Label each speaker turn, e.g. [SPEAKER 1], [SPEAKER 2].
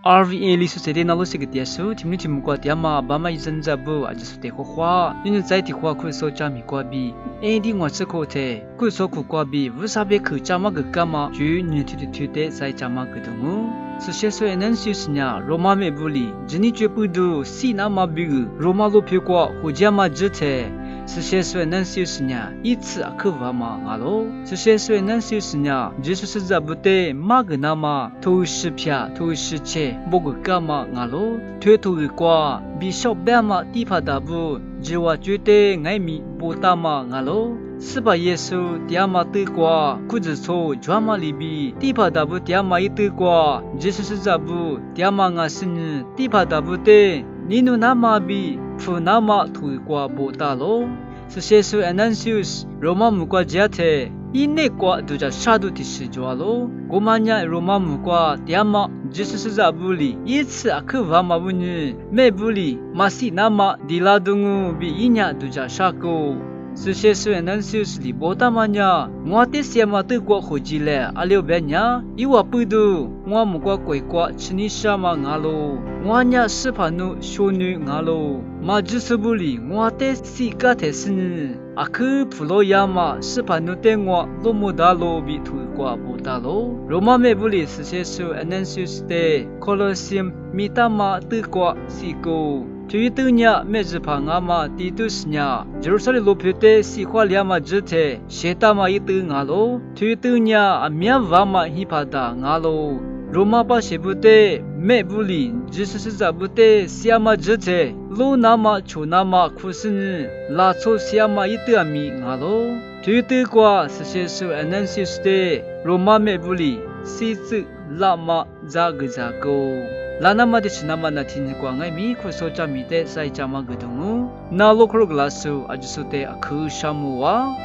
[SPEAKER 1] RVA 里苏的那罗些个点数，听你听过点嘛？爸妈一阵子不，还是得花，因为在的话可以说加米瓜比，的我吃口的，可以说苦瓜比，为啥别去加嘛个干嘛？就你推的在加嘛个东哦。是些说能就是呢，罗马没不离，今年绝不都西那嘛比个，罗马路票过，或加嘛只的。是些说能就是呢，一次啊可话嘛啊喽。是些说能就是呢，就是在不得马个那嘛，头十票头十切，不个干嘛啊喽。推头个瓜，比小白嘛地帕达不，就话觉得爱米不大嘛啊喽。是把耶稣爹妈对过，裤子臭，专门里比地帕达不爹妈一对过，就是在不爹妈啊是呢，地帕达不的，你努那么比。夫那么推过不大喽，是些说anansius，罗马木瓜家的，一内瓜都在沙土地是做喽，我们家罗马木瓜爹妈就是在不里，一次啊可话嘛不呢，没不里，马西那么地拉东比一年都在沙沟。是些说anansius里不大嘛呢，我的些嘛对过好几嘞，阿六别呢，一话不都，我木瓜贵瓜吃你什么阿喽，我呢是怕侬小女阿喽。嘛就是不离，我的西嘎特是呢，阿克普罗亚嘛是怕侬对我罗莫达罗比推过不大喽。罗马没不离是些说anansius的 Colosseum 米大嘛对过西沟。对于对呢，没只怕俺嘛地都是呢，就是里路票的西花两嘛只的，谁大嘛一对俺喽。对于对呢，阿面娃嘛一怕的俺喽。罗马把西部的没不离，就是在不的西嘛只的，路那么出那么苦是呢，拉错西嘛一对米俺喽。对于对过是些说anansius的，罗马没不离，西子拉嘛咋个咋个。Lana ma de chinama na tin kwa ngai mi khu so cha mi te sai cha ma gudungu na lo khro glasu ajusute akhu shamuwa